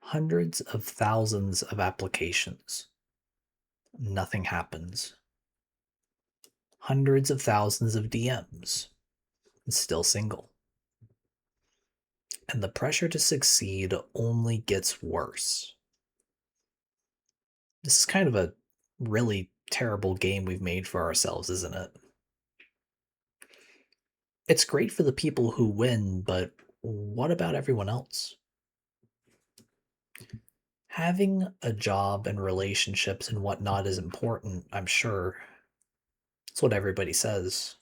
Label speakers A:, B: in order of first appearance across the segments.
A: Hundreds of thousands of applications. Nothing happens. Hundreds of thousands of DMs. Still single. And the pressure to succeed only gets worse. This is kind of a really terrible game we've made for ourselves, isn't it? It's great for the people who win, but what about everyone else? Having a job and relationships and whatnot is important, I'm sure. It's what everybody says.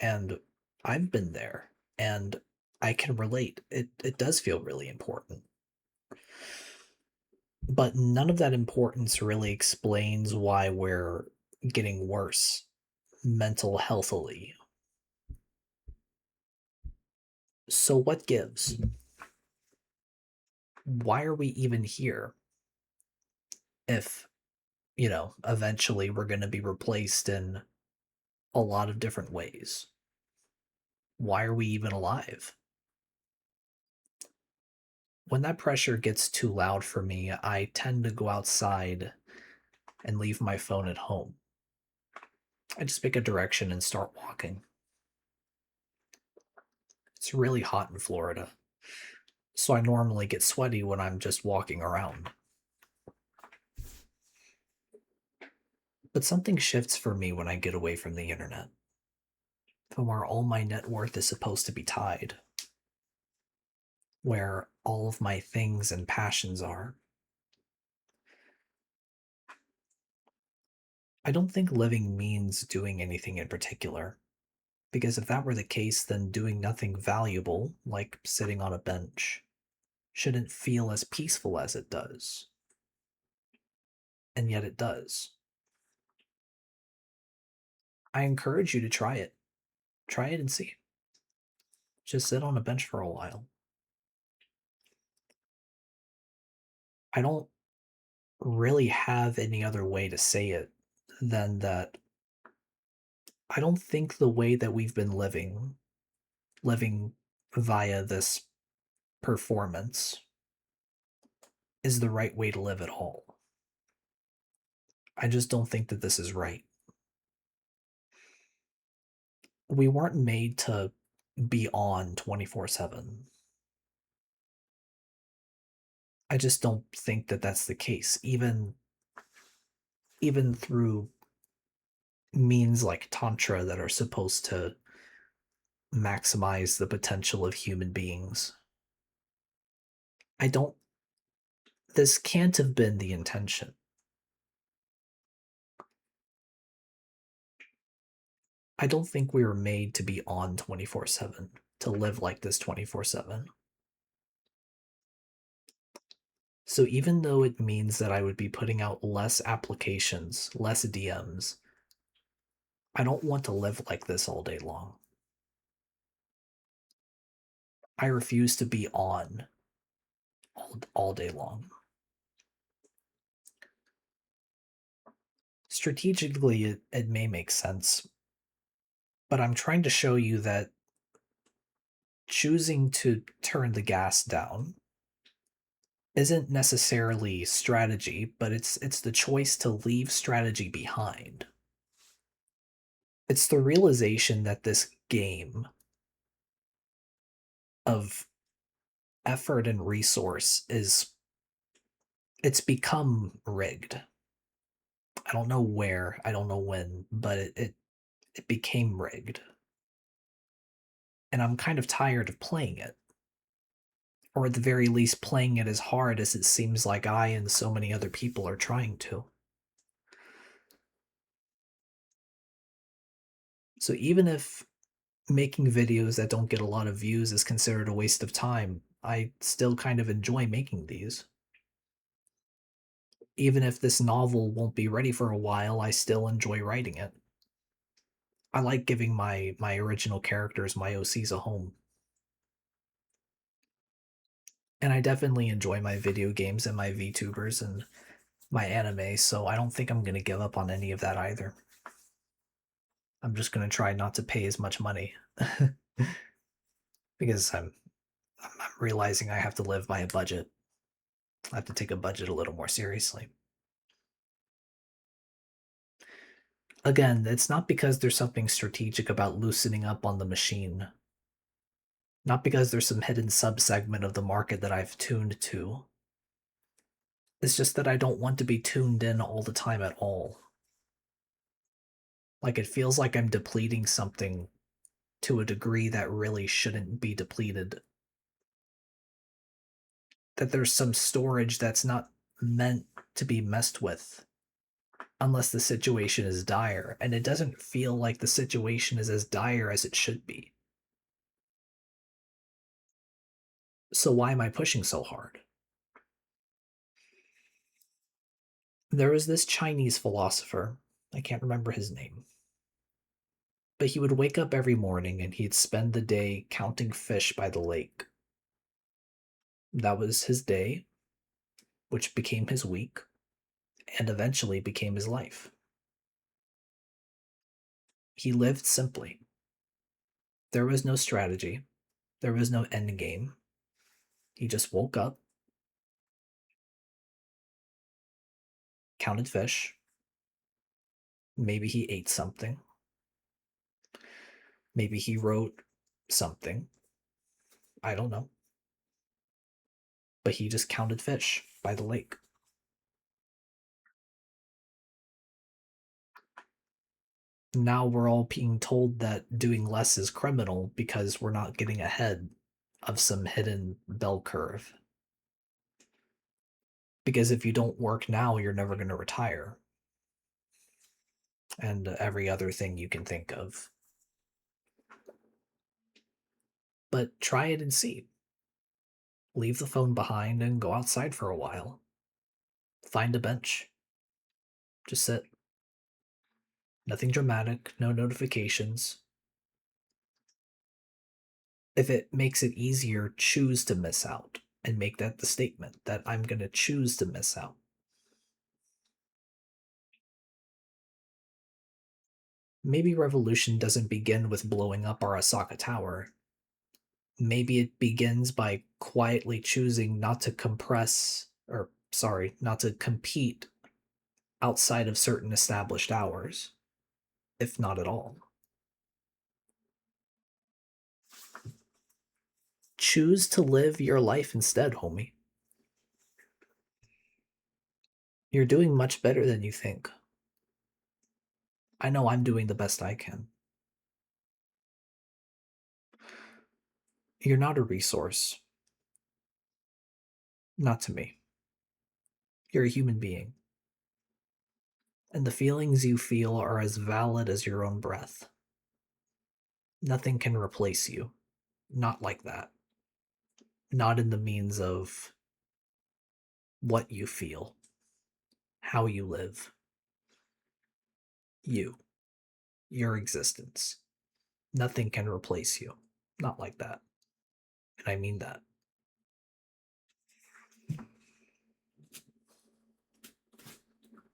A: And I've been there, and I can relate. It does feel really important. But none of that importance really explains why we're getting worse mental healthily. So what gives? Why are we even here if, eventually we're going to be replaced in a lot of different ways? Why are we even alive? When that pressure gets too loud for me, I tend to go outside and leave my phone at home. I just pick a direction and start walking. It's really hot in Florida, so I normally get sweaty when I'm just walking around. But something shifts for me when I get away from the internet, from where all my net worth is supposed to be tied, where all of my things and passions are. I don't think living means doing anything in particular, because if that were the case, then doing nothing valuable, like sitting on a bench, shouldn't feel as peaceful as it does. And yet it does. I encourage you to try it. Try it and see. Just sit on a bench for a while. I don't really have any other way to say it than that I don't think the way that we've been living via this performance, is the right way to live at all. I just don't think that this is right. We weren't made to be on 24/7. I just don't think that that's the case. Even through means like tantra that are supposed to maximize the potential of human beings. I don't This can't have been the intention. I don't think we were made to be on 24/7, to live like this 24/7. So even though it means that I would be putting out less applications, less DMs, I don't want to live like this all day long. I refuse to be on all day long. Strategically, it may make sense, but I'm trying to show you that choosing to turn the gas down isn't necessarily strategy, but it's the choice to leave strategy behind. It's the realization that this game of effort and resource is it's become rigged. I don't know where, I don't know when, but it became rigged. And I'm kind of tired of playing it. Or at the very least playing it as hard as it seems like I and so many other people are trying to. So even if making videos that don't get a lot of views is considered a waste of time, I still kind of enjoy making these. Even if this novel won't be ready for a while, I still enjoy writing it. I like giving my original characters, my OCs, a home. And I definitely enjoy my video games and my VTubers and my anime, so I don't think I'm going to give up on any of that either. I'm just going to try not to pay as much money because I'm realizing I have to live by a budget. I have to take a budget a little more seriously. Again, it's not because there's something strategic about loosening up on the machine. Not because there's some hidden subsegment of the market that I've tuned to. It's just that I don't want to be tuned in all the time at all. Like, it feels like I'm depleting something to a degree that really shouldn't be depleted. That there's some storage that's not meant to be messed with unless the situation is dire, and it doesn't feel like the situation is as dire as it should be. So why am I pushing so hard? There was this Chinese philosopher, I can't remember his name, but he would wake up every morning and he'd spend the day counting fish by the lake. That was his day, which became his week, and eventually became his life. He lived simply. There was no strategy, there was no end game. He just woke up, counted fish, maybe he ate something, maybe he wrote something. I don't know. But he just counted fish by the lake. Now we're all being told that doing less is criminal because we're not getting ahead of some hidden bell curve. Because if you don't work now, you're never going to retire. And every other thing you can think of. But try it and see. Leave the phone behind and go outside for a while. Find a bench. Just sit. Nothing dramatic, no notifications. If it makes it easier, choose to miss out and make that the statement that I'm going to choose to miss out. Maybe revolution doesn't begin with blowing up our Osaka Tower. Maybe it begins by quietly choosing not to not to compete outside of certain established hours, if not at all. Choose to live your life instead, homie. You're doing much better than you think. I know I'm doing the best I can. You're not a resource. Not to me. You're a human being. And the feelings you feel are as valid as your own breath. Nothing can replace you. Not like that. Not in the means of what you feel, how you live, you, your existence. Nothing can replace you. Not like that. And I mean that.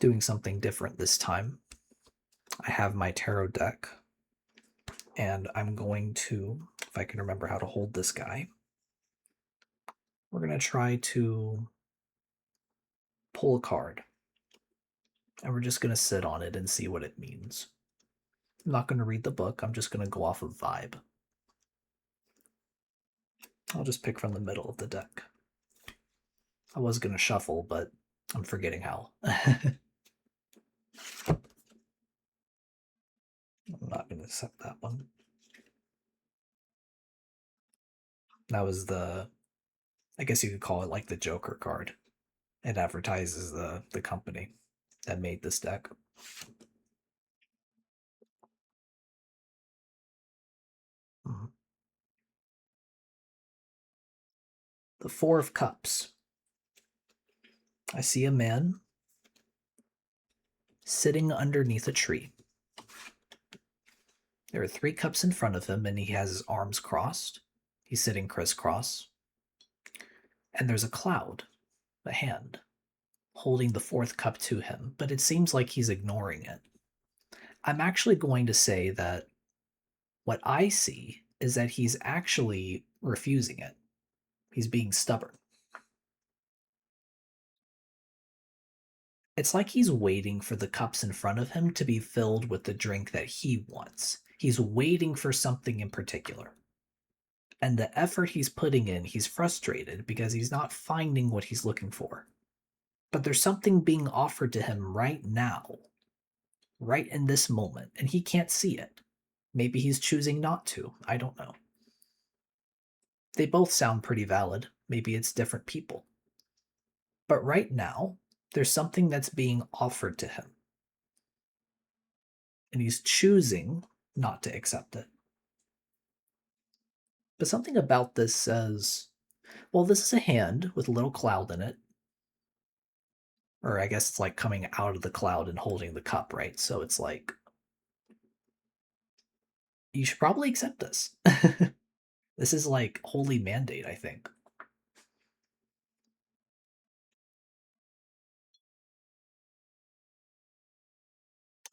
A: Doing something different this time. I have my tarot deck, and I'm going to, if I can remember how to hold this guy, we're going to try to pull a card. And we're just going to sit on it and see what it means. I'm not going to read the book, I'm just going to go off of vibe. I'll just pick from the middle of the deck. I was going to shuffle, but I'm forgetting how. I'm not going to accept that one. That was I guess you could call it like the Joker card. It advertises the company that made this deck. Mhm. The Four of Cups. I see a man sitting underneath a tree. There are three cups in front of him, and he has his arms crossed. He's sitting crisscross. And there's a cloud, a hand, holding the fourth cup to him, but it seems like he's ignoring it. I'm actually going to say that what I see is that he's actually refusing it. He's being stubborn. It's like he's waiting for the cups in front of him to be filled with the drink that he wants. He's waiting for something in particular. And the effort he's putting in, he's frustrated because he's not finding what he's looking for. But there's something being offered to him right now, right in this moment, and he can't see it. Maybe he's choosing not to. I don't know. They both sound pretty valid. Maybe it's different people. But right now, there's something that's being offered to him, and he's choosing not to accept it. But something about this says, well, this is a hand with a little cloud in it. Or I guess it's like coming out of the cloud and holding the cup, right? So it's like, you should probably accept this. This is like holy mandate, I think.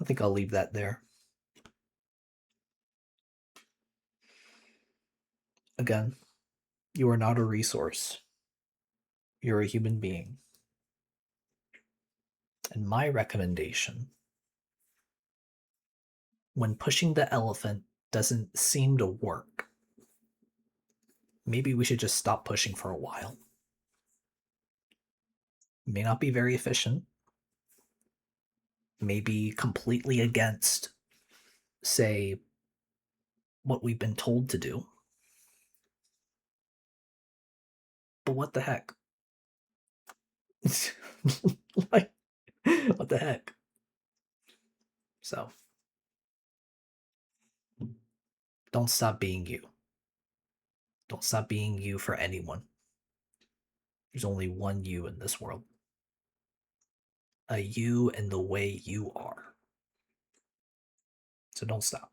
A: I think I'll leave that there. Again, you are not a resource. You're a human being. And my recommendation, when pushing the elephant doesn't seem to work, maybe we should just stop pushing for a while. It may not be very efficient, maybe completely against, say, what we've been told to do. But what the heck? Like, what the heck? So, don't stop being you. Don't stop being you for anyone. There's only one you in this world. A you in the way you are. So don't stop.